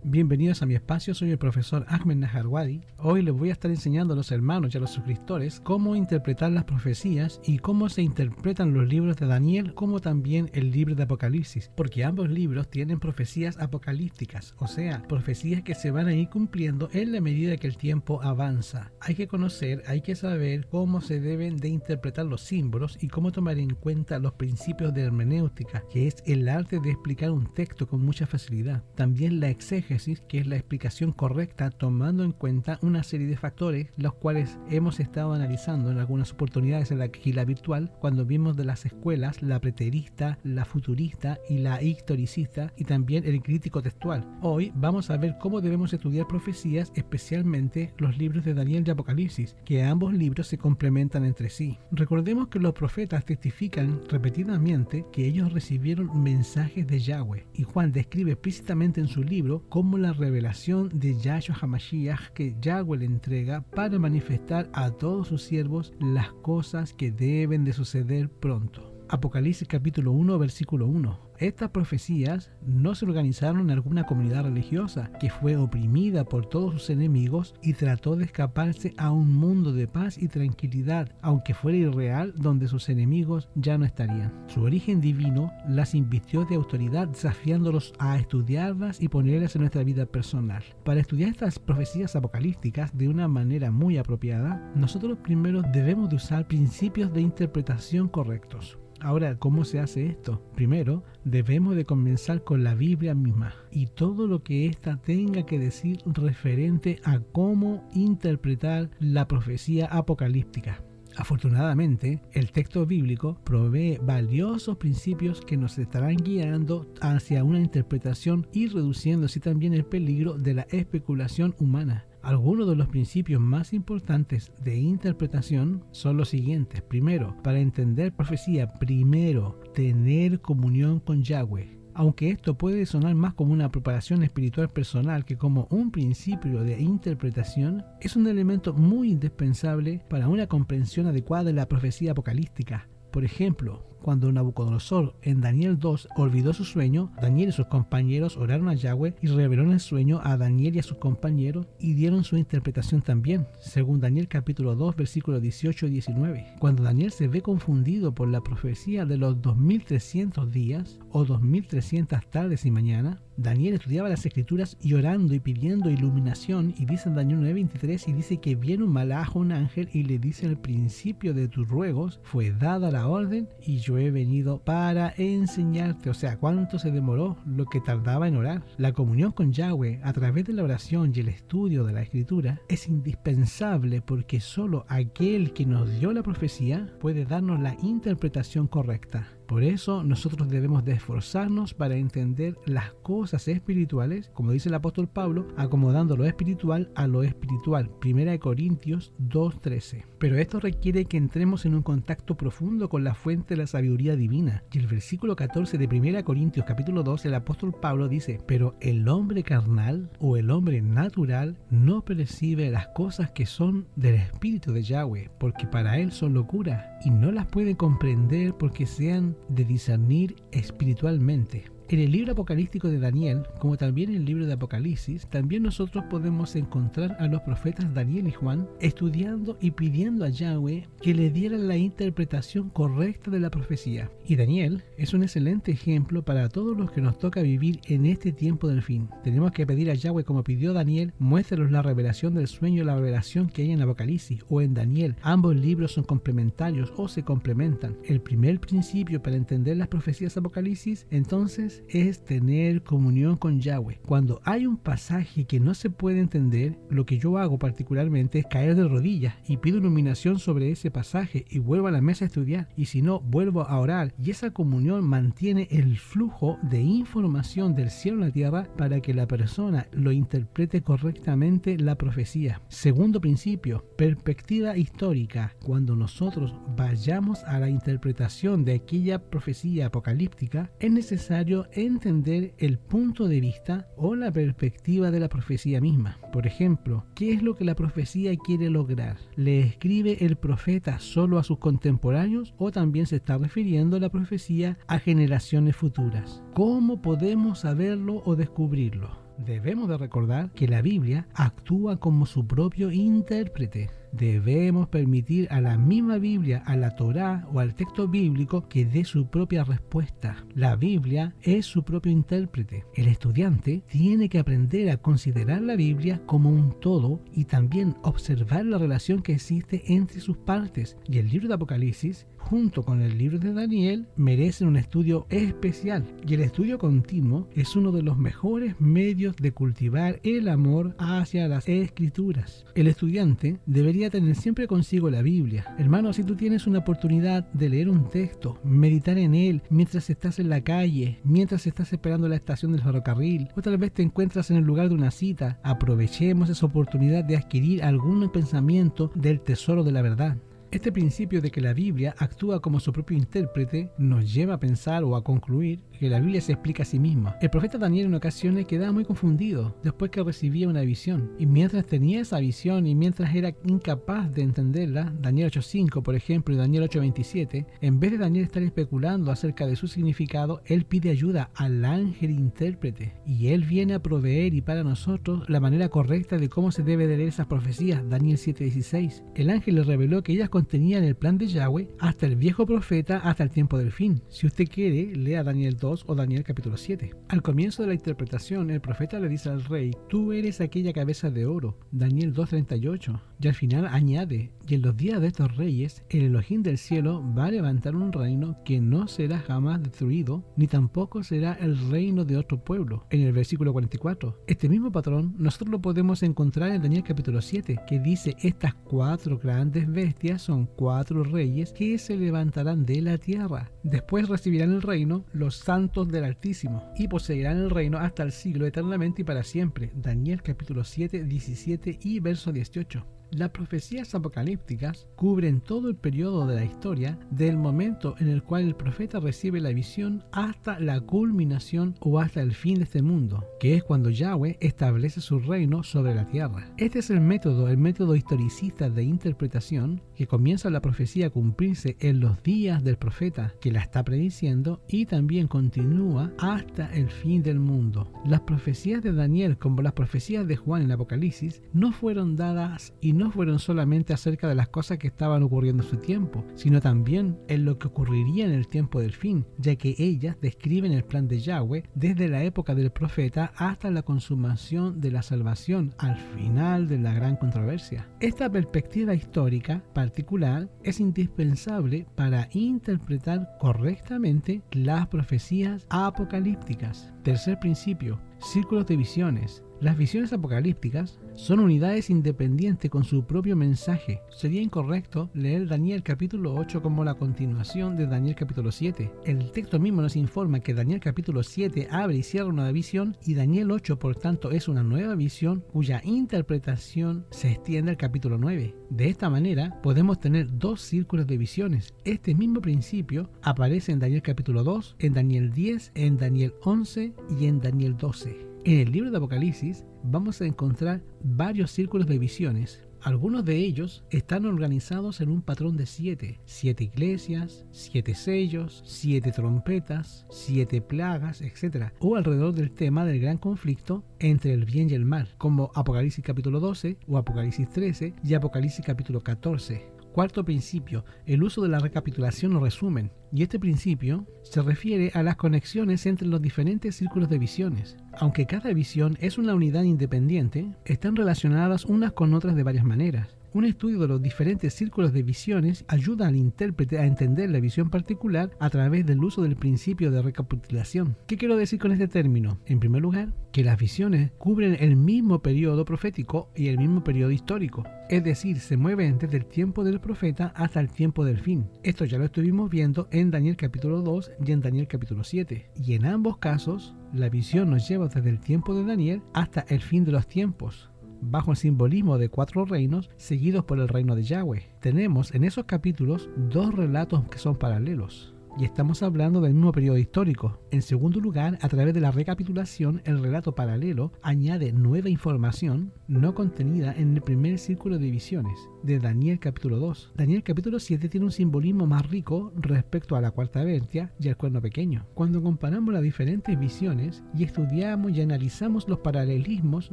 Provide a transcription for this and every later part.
Bienvenidos a mi espacio, soy el profesor Ahmed Najarwadi. Hoy les voy a estar enseñando a los hermanos y a los suscriptores cómo interpretar las profecías y cómo se interpretan los libros de Daniel, como también el libro de Apocalipsis, porque ambos libros tienen profecías apocalípticas, o sea, profecías que se van a ir cumpliendo en la medida que el tiempo avanza. Hay que conocer, hay que saber cómo se deben de interpretar los símbolos y cómo tomar en cuenta los principios de hermenéutica, que es el arte de explicar un texto con mucha facilidad. También la exégesis, que es la explicación correcta tomando en cuenta una serie de factores, los cuales hemos estado analizando en algunas oportunidades en la Quila virtual, cuando vimos de las escuelas, la preterista, la futurista y la historicista, y también el crítico textual. Hoy vamos a ver cómo debemos estudiar profecías, especialmente los libros de Daniel y Apocalipsis, que ambos libros se complementan entre sí. Recordemos que los profetas testifican repetidamente que ellos recibieron mensajes de Yahweh, y Juan describe explícitamente en su libro como la revelación de Yahshua HaMashiach que Yahweh le entrega para manifestar a todos sus siervos las cosas que deben de suceder pronto. Apocalipsis capítulo 1 versículo 1. Estas profecías no se organizaron en alguna comunidad religiosa que fue oprimida por todos sus enemigos y trató de escaparse a un mundo de paz y tranquilidad, aunque fuera irreal, donde sus enemigos ya no estarían. Su origen divino las invistió de autoridad, desafiándolos a estudiarlas y ponerlas en nuestra vida personal. Para estudiar estas profecías apocalípticas de una manera muy apropiada, nosotros primero debemos de usar principios de interpretación correctos. Ahora, ¿cómo se hace esto? Primero, debemos de comenzar con la Biblia misma y todo lo que ésta tenga que decir referente a cómo interpretar la profecía apocalíptica. Afortunadamente, el texto bíblico provee valiosos principios que nos estarán guiando hacia una interpretación y reduciendo así también el peligro de la especulación humana. Algunos de los principios más importantes de interpretación son los siguientes. Primero, para entender profecía, primero, tener comunión con Yahweh. Aunque esto puede sonar más como una preparación espiritual personal que como un principio de interpretación, es un elemento muy indispensable para una comprensión adecuada de la profecía apocalíptica. Por ejemplo, cuando Nabucodonosor en Daniel 2 olvidó su sueño, Daniel y sus compañeros oraron a Yahweh y revelaron el sueño a Daniel y a sus compañeros y dieron su interpretación también, según Daniel capítulo 2 versículos 18 y 19. Cuando Daniel se ve confundido por la profecía de los 2300 días o 2300 tardes y mañanas, Daniel estudiaba las escrituras y orando y pidiendo iluminación, y dice en Daniel 9:23, y dice que viene un malajo, un ángel, y le dice: al principio de tus ruegos fue dada la orden y yo he venido para enseñarte. O sea, ¿cuánto se demoró lo que tardaba en orar? La comunión con Yahweh a través de la oración y el estudio de la escritura es indispensable, porque solo aquel que nos dio la profecía puede darnos la interpretación correcta. Por eso nosotros debemos de esforzarnos para entender las cosas espirituales, como dice el apóstol Pablo, acomodando lo espiritual a lo espiritual. 1 Corintios 2:13. Pero esto requiere que entremos en un contacto profundo con la fuente de la sabiduría divina. Y el versículo 14 de 1 Corintios capítulo 2, el apóstol Pablo dice: pero el hombre carnal o el hombre natural no percibe las cosas que son del espíritu de Yahweh, porque para él son locura, y no las puede comprender porque sean de discernir espiritualmente. En el libro apocalíptico de Daniel, como también en el libro de Apocalipsis, también nosotros podemos encontrar a los profetas Daniel y Juan estudiando y pidiendo a Yahweh que le diera la interpretación correcta de la profecía. Y Daniel es un excelente ejemplo para todos los que nos toca vivir en este tiempo del fin. Tenemos que pedir a Yahweh, como pidió Daniel: muéstranos la revelación del sueño y la revelación que hay en Apocalipsis o en Daniel. Ambos libros son complementarios o se complementan. El primer principio para entender las profecías de Apocalipsis, entonces, es tener comunión con Yahweh. Cuando hay un pasaje que no se puede entender, lo que yo hago particularmente es caer de rodillas y pido iluminación sobre ese pasaje y vuelvo a la mesa a estudiar, y si no, vuelvo a orar, y esa comunión mantiene el flujo de información del cielo a la tierra para que la persona lo interprete correctamente la profecía. Segundo principio, perspectiva histórica. Cuando nosotros vayamos a la interpretación de aquella profecía apocalíptica, es necesario entender el punto de vista o la perspectiva de la profecía misma. Por ejemplo, ¿qué es lo que la profecía quiere lograr? ¿Le escribe el profeta solo a sus contemporáneos o también se está refiriendo la profecía a generaciones futuras? ¿Cómo podemos saberlo o descubrirlo? Debemos de recordar que la Biblia actúa como su propio intérprete. Debemos permitir a la misma Biblia, a la Torá o al texto bíblico que dé su propia respuesta. La Biblia es su propio intérprete. El estudiante tiene que aprender a considerar la Biblia como un todo y también observar la relación que existe entre sus partes. Y el libro de Apocalipsis, junto con el libro de Daniel, merecen un estudio especial. Y el estudio continuo es uno de los mejores medios de cultivar el amor hacia las Escrituras. El estudiante debería tener siempre consigo la Biblia. Hermano, si tú tienes una oportunidad de leer un texto, meditar en él mientras estás en la calle, mientras estás esperando la estación del ferrocarril, o tal vez te encuentras en el lugar de una cita, aprovechemos esa oportunidad de adquirir algún pensamiento del tesoro de la verdad. Este principio de que la Biblia actúa como su propio intérprete nos lleva a pensar o a concluir que la Biblia se explica a sí misma. El profeta Daniel en ocasiones quedaba muy confundido después que recibía una visión, y mientras tenía esa visión y mientras era incapaz de entenderla, Daniel 8.5 por ejemplo y Daniel 8.27, en vez de Daniel estar especulando acerca de su significado, él pide ayuda al ángel intérprete, y él viene a proveer y para nosotros la manera correcta de cómo se debe de leer esas profecías. Daniel 7.16, el ángel le reveló que ellas contenían el plan de Yahweh hasta el viejo profeta, hasta el tiempo del fin. Si usted quiere, lea Daniel 2 o Daniel capítulo 7. Al comienzo de la interpretación, el profeta le dice al rey: tú eres aquella cabeza de oro, Daniel 2.38, y al final añade: y en los días de estos reyes, el Elohim del cielo va a levantar un reino que no será jamás destruido, ni tampoco será el reino de otro pueblo. En el versículo 44, este mismo patrón nosotros lo podemos encontrar en Daniel capítulo 7, que dice: estas 4 grandes bestias son 4 reyes que se levantarán de la tierra. Después recibirán el reino los santos del Altísimo, y poseerán el reino hasta el siglo, eternamente y para siempre. Daniel capítulo 7, 17 y verso 18. Las profecías apocalípticas cubren todo el periodo de la historia, del momento en el cual el profeta recibe la visión hasta la culminación o hasta el fin de este mundo, que es cuando Yahweh establece su reino sobre la tierra. Este es el método historicista de interpretación que comienza la profecía a cumplirse en los días del profeta que la está prediciendo y también continúa hasta el fin del mundo. Las profecías de Daniel, como las profecías de Juan en Apocalipsis, no fueron dadas y no fueron solamente acerca de las cosas que estaban ocurriendo en su tiempo, sino también en lo que ocurriría en el tiempo del fin, ya que ellas describen el plan de Yahweh desde la época del profeta hasta la consumación de la salvación al final de la gran controversia. Esta perspectiva histórica particular es indispensable para interpretar correctamente las profecías apocalípticas. Tercer principio: círculos de visiones. Las visiones apocalípticas son unidades independientes con su propio mensaje. Sería incorrecto leer Daniel capítulo 8 como la continuación de Daniel capítulo 7. El texto mismo nos informa que Daniel capítulo 7 abre y cierra una visión y Daniel 8 por tanto es una nueva visión cuya interpretación se extiende al capítulo 9. De esta manera podemos tener 2 círculos de visiones. Este mismo principio aparece en Daniel capítulo 2, en Daniel 10, en Daniel 11 y en Daniel 12. En el libro de Apocalipsis vamos a encontrar varios círculos de visiones. Algunos de ellos están organizados en un patrón de 7 iglesias, 7 sellos, 7 trompetas, 7 plagas, etc. O alrededor del tema del gran conflicto entre el bien y el mal, como Apocalipsis capítulo 12 o Apocalipsis 13 y Apocalipsis capítulo 14. Cuarto principio: el uso de la recapitulación o resumen. Y este principio se refiere a las conexiones entre los diferentes círculos de visiones. Aunque cada visión es una unidad independiente, están relacionadas unas con otras de varias maneras. Un estudio de los diferentes círculos de visiones ayuda al intérprete a entender la visión particular a través del uso del principio de recapitulación. ¿Qué quiero decir con este término? En primer lugar, que las visiones cubren el mismo periodo profético y el mismo periodo histórico. Es decir, se mueven desde el tiempo del profeta hasta el tiempo del fin. Esto ya lo estuvimos viendo en Daniel capítulo 2 y en Daniel capítulo 7. Y en ambos casos, la visión nos lleva desde el tiempo de Daniel hasta el fin de los tiempos, bajo el simbolismo de 4 reinos seguidos por el reino de Yahweh. Tenemos en esos capítulos 2 relatos que son paralelos. y estamos hablando del mismo periodo histórico. En segundo lugar, a través de la recapitulación, el relato paralelo añade nueva información no contenida en el primer círculo de visiones de Daniel capítulo 2. Daniel capítulo 7 tiene un simbolismo más rico respecto a la cuarta bestia y al cuerno pequeño. Cuando comparamos las diferentes visiones y estudiamos y analizamos los paralelismos,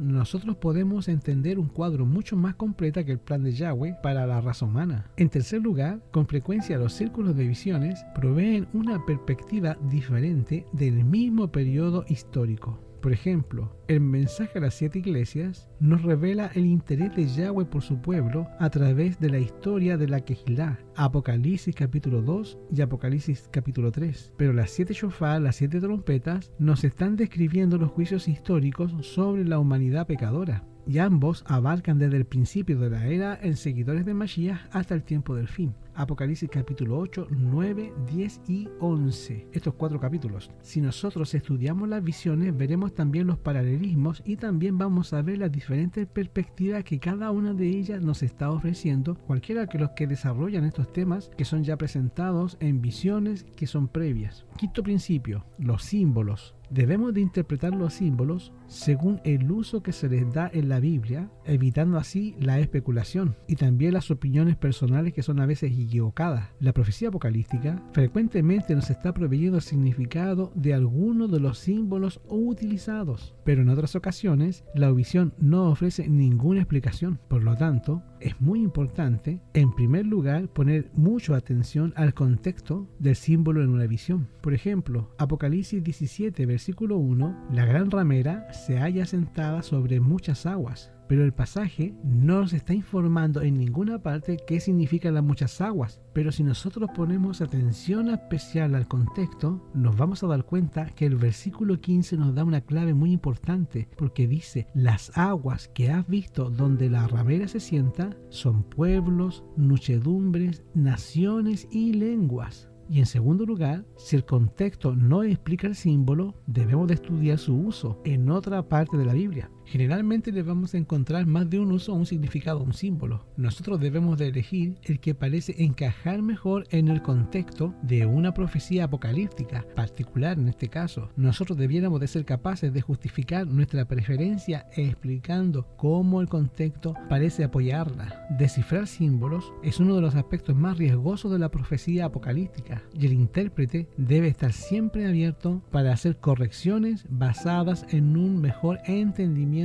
nosotros podemos entender un cuadro mucho más completo que el plan de Yahweh para la raza humana. En tercer lugar, con frecuencia los círculos de visiones proveen una perspectiva diferente del mismo periodo histórico. Por ejemplo, el mensaje a las 7 iglesias nos revela el interés de Yahweh por su pueblo a través de la historia de la Kehilá, Apocalipsis capítulo 2 y Apocalipsis capítulo 3. Pero las 7 shofar, las 7 trompetas, nos están describiendo los juicios históricos sobre la humanidad pecadora. Y ambos abarcan desde el principio de la era en seguidores de Mashiach hasta el tiempo del fin. Apocalipsis capítulo 8, 9, 10 y 11. Estos 4 capítulos. Si nosotros estudiamos las visiones, veremos también los paralelismos y también vamos a ver las diferentes perspectivas que cada una de ellas nos está ofreciendo, cualquiera que los que desarrollan estos temas que son ya presentados en visiones que son previas. Quinto principio, los símbolos. Debemos de interpretar los símbolos según el uso que se les da en la Biblia, evitando así la especulación y también las opiniones personales que son a veces equivocadas. La profecía apocalíptica frecuentemente nos está proveyendo el significado de algunos de los símbolos utilizados, pero en otras ocasiones la visión no ofrece ninguna explicación. Por lo tanto, es muy importante, en primer lugar, poner mucha atención al contexto del símbolo en una visión. Por ejemplo, Apocalipsis 17, versículo 1, la gran ramera se halla sentada sobre muchas aguas. Pero el pasaje no nos está informando en ninguna parte qué significan las muchas aguas. Pero si nosotros ponemos atención especial al contexto, nos vamos a dar cuenta que el versículo 15 nos da una clave muy importante, porque dice: las aguas que has visto donde la ramera se sienta son pueblos, muchedumbres, naciones y lenguas. Y en segundo lugar, si el contexto no explica el símbolo, debemos de estudiar su uso en otra parte de la Biblia. Generalmente le vamos a encontrar más de un uso o un significado a un símbolo. Nosotros debemos de elegir el que parece encajar mejor en el contexto de una profecía apocalíptica particular. En este caso, nosotros debiéramos de ser capaces de justificar nuestra preferencia explicando cómo el contexto parece apoyarla. Descifrar símbolos es uno de los aspectos más riesgosos de la profecía apocalíptica, y el intérprete debe estar siempre abierto para hacer correcciones basadas en un mejor entendimiento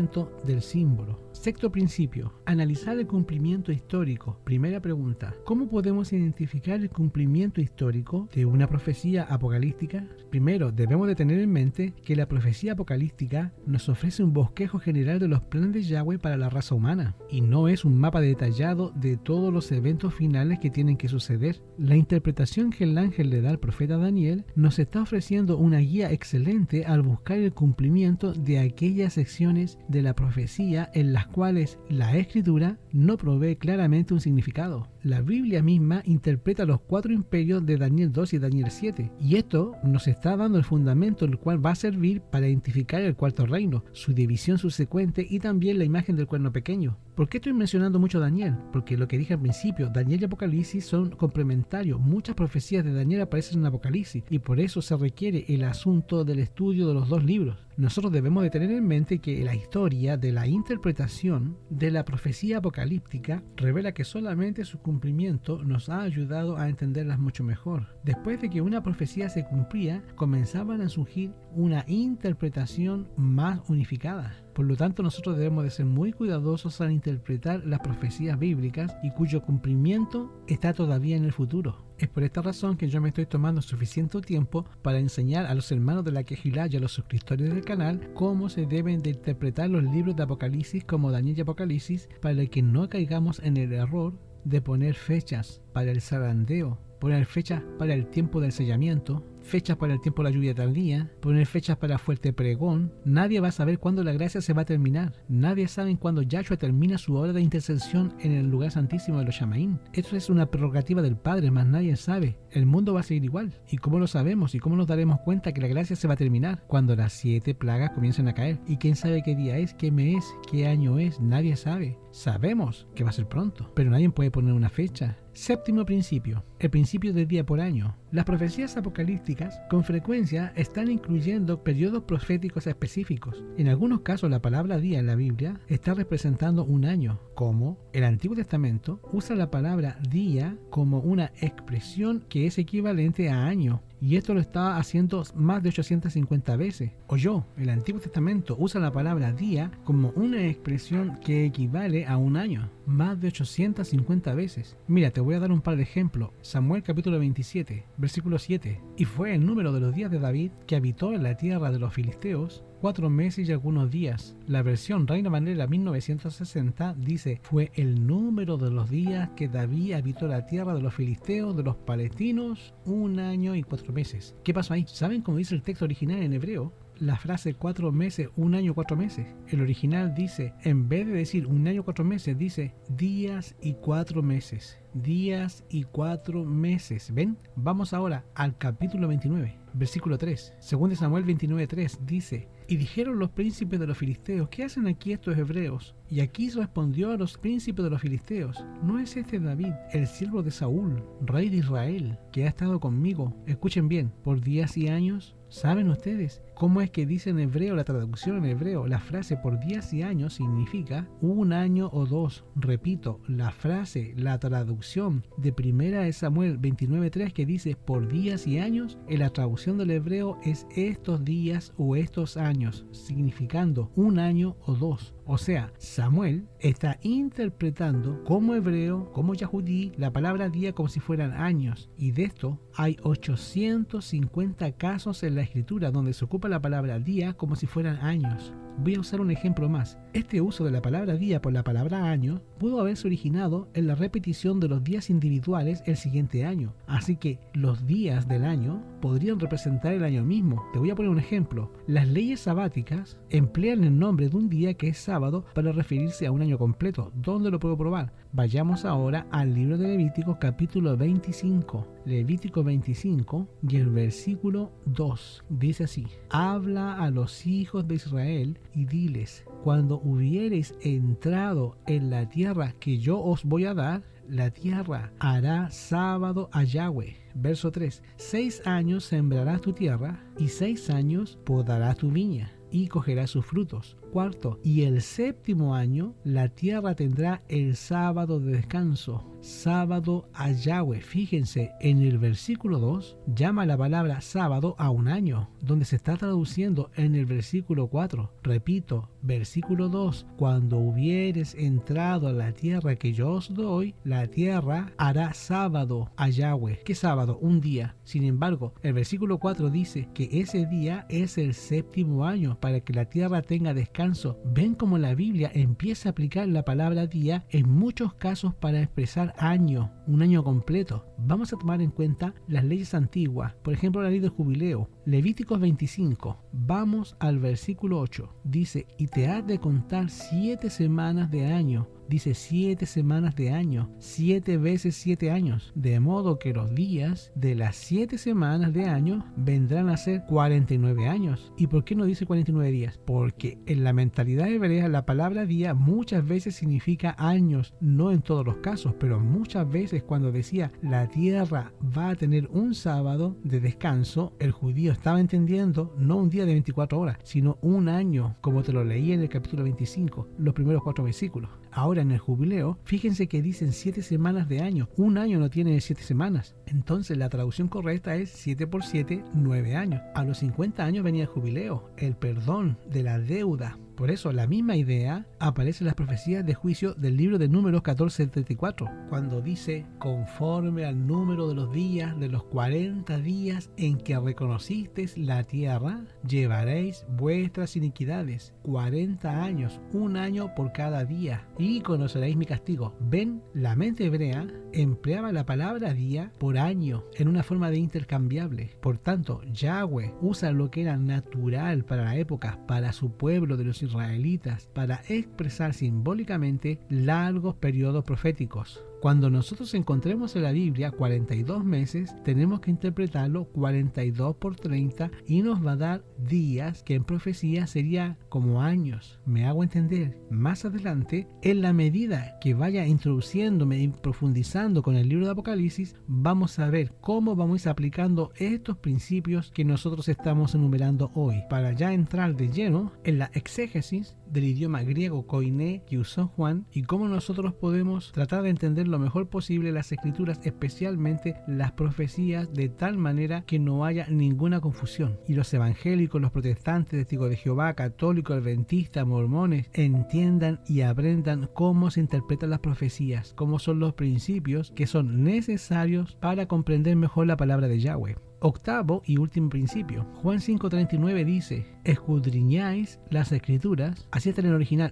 del símbolo. Sexto principio, analizar el cumplimiento histórico. Primera pregunta, ¿cómo podemos identificar el cumplimiento histórico de una profecía apocalíptica? Primero, debemos de tener en mente que la profecía apocalíptica nos ofrece un bosquejo general de los planes de Yahweh para la raza humana, y no es un mapa detallado de todos los eventos finales que tienen que suceder. La interpretación que el ángel le da al profeta Daniel nos está ofreciendo una guía excelente al buscar el cumplimiento de aquellas secciones de la profecía en las cuales la escritura no provee claramente un significado. La Biblia misma interpreta los 4 imperios de Daniel 2 y Daniel 7, y esto nos está dando el fundamento el cual va a servir para identificar el cuarto reino, su división subsecuente y también la imagen del cuerno pequeño. ¿Por qué estoy mencionando mucho a Daniel? Porque lo que dije al principio, Daniel y Apocalipsis son complementarios. Muchas profecías de Daniel aparecen en Apocalipsis y por eso se requiere el asunto del estudio de los 2 libros. Nosotros debemos de tener en mente que la historia de la interpretación de la profecía apocalíptica revela que solamente su cumplimiento nos ha ayudado a entenderlas mucho mejor. Después de que una profecía se cumplía, comenzaban a surgir una interpretación más unificada. Por lo tanto, nosotros debemos de ser muy cuidadosos al interpretar las profecías bíblicas y cuyo cumplimiento está todavía en el futuro. Es por esta razón que yo me estoy tomando suficiente tiempo para enseñar a los hermanos de la Kehilá y a los suscriptores del canal cómo se deben de interpretar los libros de Apocalipsis como Daniel y Apocalipsis, para que no caigamos en el error de poner fechas para el zarandeo, poner fechas para el tiempo del sellamiento, fechas para el tiempo de la lluvia tardía, poner fechas para fuerte pregón. Nadie va a saber cuándo la gracia se va a terminar. Nadie sabe cuándo Yahshua termina su obra de intercesión en el lugar santísimo de los Shamaín. Esto es una prerrogativa del Padre, más nadie sabe. El mundo va a seguir igual. ¿Y cómo lo sabemos? ¿Y cómo nos daremos cuenta que la gracia se va a terminar? Cuando las 7 plagas comiencen a caer. ¿Y quién sabe qué día es, qué mes, qué año es? Nadie sabe. Sabemos que va a ser pronto, pero nadie puede poner una fecha. Séptimo principio, el principio del día por año. Las profecías apocalípticas con frecuencia están incluyendo periodos proféticos específicos. En algunos casos la palabra día en la Biblia está representando un año, como el Antiguo Testamento usa la palabra día como una expresión que es equivalente a año. Y esto lo está haciendo más de 850 veces. O el Antiguo Testamento usa la palabra día como una expresión que equivale a un año, más de 850 veces. Mira, te voy a dar un par de ejemplos. Samuel capítulo 27, versículo 7. Y fue el número de los días de David que habitó en la tierra de los filisteos 4 meses y algunos días. La versión Reina Valera 1960 dice: fue el número de los días que David habitó la tierra de los filisteos, de los palestinos, 1 año y 4 meses. ¿Qué pasó ahí? ¿Saben cómo dice el texto original en hebreo? La frase 4 meses, 1 año, 4 meses. El original dice, en vez de decir 1 año, 4 meses, dice días y 4 meses. Días y 4 meses. ¿Ven? Vamos ahora al capítulo 29, versículo 3. Según de Samuel 29:3 dice: y dijeron los príncipes de los filisteos: ¿qué hacen aquí estos hebreos? Y Aquis respondió a los príncipes de los filisteos: ¿no es este David, el siervo de Saúl, rey de Israel, que ha estado conmigo? Escuchen bien, por días y años. ¿Saben ustedes cómo es que dice en hebreo, la traducción en hebreo, la frase por días y años significa 1 año o 2? Repito, la frase, la traducción de 1 Samuel 29:3 que dice por días y años, en la traducción del hebreo es estos días o estos años, significando 1 año o 2. O sea, Samuel está interpretando como hebreo, como yahudí, la palabra día como si fueran años. Y de esto hay 850 casos en la escritura donde se ocupa la palabra día como si fueran años. Voy a usar un ejemplo más. Este uso de la palabra día por la palabra año pudo haberse originado en la repetición de los días individuales el siguiente año. Así que los días del año podrían representar el año mismo. Te voy a poner un ejemplo. Las leyes sabáticas emplean el nombre de un día que es sábado para referirse a un año completo. ¿Dónde lo puedo probar? Vayamos ahora al libro de Levítico capítulo 25. Levítico 25 y el versículo 2 dice así: habla a los hijos de Israel y diles: cuando hubiereis entrado en la tierra que yo os voy a dar, la tierra hará sábado a Yahweh. Verso 3: 6 años sembrarás tu tierra y 6 años podarás tu viña y cogerás sus frutos. 4. Y el 7º año la tierra tendrá el sábado de descanso, sábado a Yahweh. Fíjense, en el versículo 2 llama la palabra sábado a un año, donde se está traduciendo en el versículo 4. Repito, versículo 2: cuando hubieres entrado a la tierra que yo os doy, la tierra hará sábado a Yahweh. ¿Qué sábado? Un día. Sin embargo, el versículo 4 dice que ese día es el 7º año para que la tierra tenga descanso. Ven cómo la Biblia empieza a aplicar la palabra día en muchos casos para expresar año, un año completo. Vamos a tomar en cuenta las leyes antiguas, por ejemplo la ley del jubileo. Levíticos 25, vamos al versículo 8. Dice: y te has de contar 7 semanas de año. Dice 7 semanas de año, 7 veces 7 años, de modo que los días de las 7 semanas de año vendrán a ser 49 años. ¿Y por qué no dice 49 días? Porque en la mentalidad hebrea la palabra día muchas veces significa años, no en todos los casos, pero muchas veces cuando decía la tierra va a tener un sábado de descanso, el judío estaba entendiendo no un día de 24 horas, sino un año, como te lo leí en el capítulo 25, los primeros 4 versículos. Ahora en el jubileo, fíjense que dicen 7 semanas de año. Un año no tiene 7 semanas. Entonces la traducción correcta es 7 por 7, 9 años. A los 50 años venía el jubileo, el perdón de la deuda. Por eso la misma idea aparece en las profecías de juicio del libro de Números 14:34, cuando dice: conforme al número de los días de los 40 días en que reconocisteis la tierra, llevaréis vuestras iniquidades. 40 años, un año por cada día, y conoceréis mi castigo. Ven, la mente hebrea empleaba la palabra día por año en una forma de intercambiable. Por tanto, Yahweh usa lo que era natural para la época, para su pueblo de los israelitas, israelitas para expresar simbólicamente largos periodos proféticos. Cuando nosotros encontremos en la Biblia 42 meses, tenemos que interpretarlo 42 por 30 y nos va a dar días que en profecía sería como años. ¿Me hago entender? Más adelante, en la medida que vaya introduciéndome y profundizando con el libro de Apocalipsis, vamos a ver cómo vamos aplicando estos principios que nosotros estamos enumerando hoy, para ya entrar de lleno en la exégesis del idioma griego koiné que usó Juan y cómo nosotros podemos tratar de entender lo mejor posible las escrituras, especialmente las profecías, de tal manera que no haya ninguna confusión y los evangélicos, los protestantes, testigos de Jehová, católicos, adventistas, mormones entiendan y aprendan cómo se interpretan las profecías, cómo son los principios que son necesarios para comprender mejor la palabra de Yahweh. Octavo y último principio. Juan 5:39 dice: escudriñáis las escrituras, así está en el original,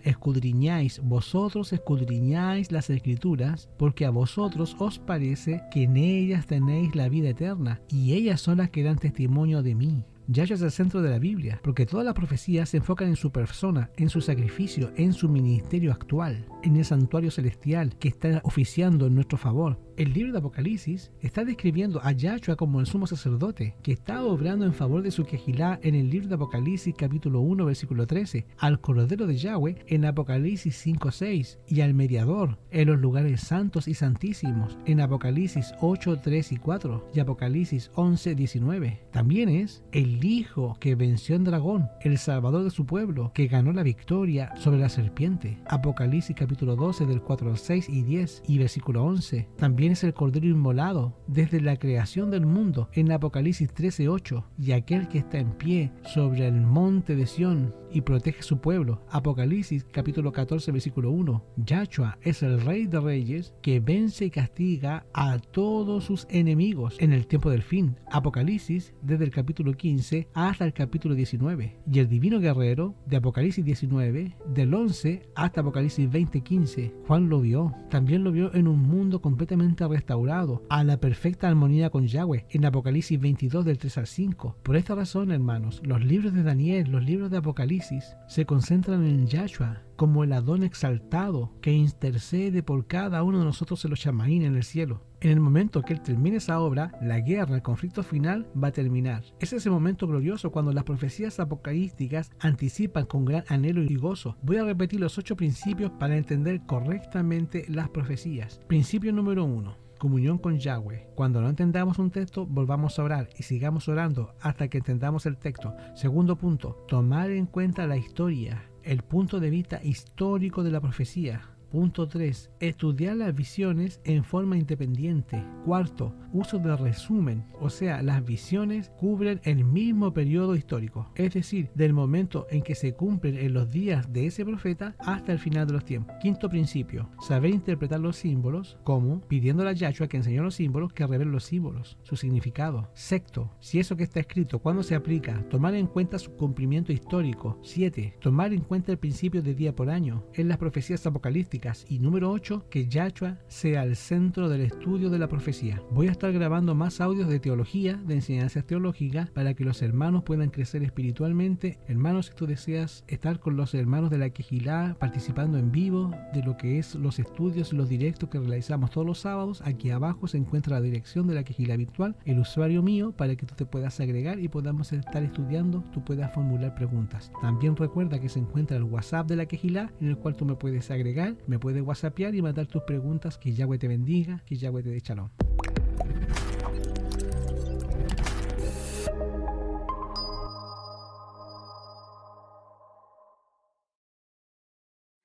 vosotros escudriñáis las escrituras, porque a vosotros os parece que en ellas tenéis la vida eterna, y ellas son las que dan testimonio de mí. Yahshua es el centro de la Biblia, porque todas las profecías se enfocan en su persona, en su sacrificio, en su ministerio actual, en el santuario celestial que está oficiando en nuestro favor. El libro de Apocalipsis está describiendo a Yahshua como el sumo sacerdote, que está obrando en favor de su quejilá en el libro de Apocalipsis capítulo 1 versículo 13, al Cordero de Yahweh en Apocalipsis 5:6 y al mediador en los lugares santos y santísimos en Apocalipsis 8:3 y 4 y Apocalipsis 11:19. También es el Hijo que venció al dragón, el Salvador de su pueblo, que ganó la victoria sobre la serpiente. Apocalipsis capítulo 12 del 4 al 6 y 10 y versículo 11. También es el Cordero inmolado desde la creación del mundo en Apocalipsis 13:8 y aquel que está en pie sobre el monte de Sión y protege su pueblo. Apocalipsis capítulo 14 versículo 1. Yahshua es el Rey de Reyes que vence y castiga a todos sus enemigos en el tiempo del fin. Apocalipsis desde el capítulo 15 hasta el capítulo 19. Y el divino guerrero de Apocalipsis 19 del 11 hasta Apocalipsis 20:15. Juan lo vio. También lo vio en un mundo completamente restaurado a la perfecta armonía con Yahweh en Apocalipsis 22 del 3 al 5. Por esta razón, hermanos, los libros de Daniel, los libros de Apocalipsis se concentran en Yahshua como el Adón exaltado que intercede por cada uno de nosotros en los Shamaín en el cielo. En el momento que él termine esa obra, la guerra, el conflicto final va a terminar. Es ese momento glorioso cuando las profecías apocalípticas anticipan con gran anhelo y gozo. Voy a repetir los 8 principios para entender correctamente las profecías. Principio número 1. Comunión con Yahweh. Cuando no entendamos un texto, volvamos a orar y sigamos orando hasta que entendamos el texto. Segundo punto, tomar en cuenta la historia, el punto de vista histórico de la profecía. Punto 3. Estudiar las visiones en forma independiente. Cuarto, uso de resumen, o sea, las visiones cubren el mismo periodo histórico, es decir, del momento en que se cumplen en los días de ese profeta hasta el final de los tiempos. Quinto principio, saber interpretar los símbolos, como pidiéndole a Yahshua que enseñó los símbolos, que revele los símbolos, su significado. Sexto, si eso que está escrito, ¿cuándo se aplica? Tomar en cuenta su cumplimiento histórico. 7. Tomar en cuenta el principio de día por año en las profecías apocalípticas. Y número 8, que Yahshua sea el centro del estudio de la profecía. Voy a estar grabando más audios de teología, de enseñanzas teológicas, para que los hermanos puedan crecer espiritualmente. Hermanos, si tú deseas estar con los hermanos de la Quejilá, participando en vivo de lo que es los estudios, los directos que realizamos todos los sábados, aquí abajo se encuentra la dirección de la Quejilá virtual, el usuario mío, para que tú te puedas agregar y podamos estar estudiando, tú puedas formular preguntas. También recuerda que se encuentra el WhatsApp de la Quejilá, en el cual tú me puedes agregar, me puedes whatsappear y mandar tus preguntas. Que Yahweh te bendiga, que Yahweh te dé shalom.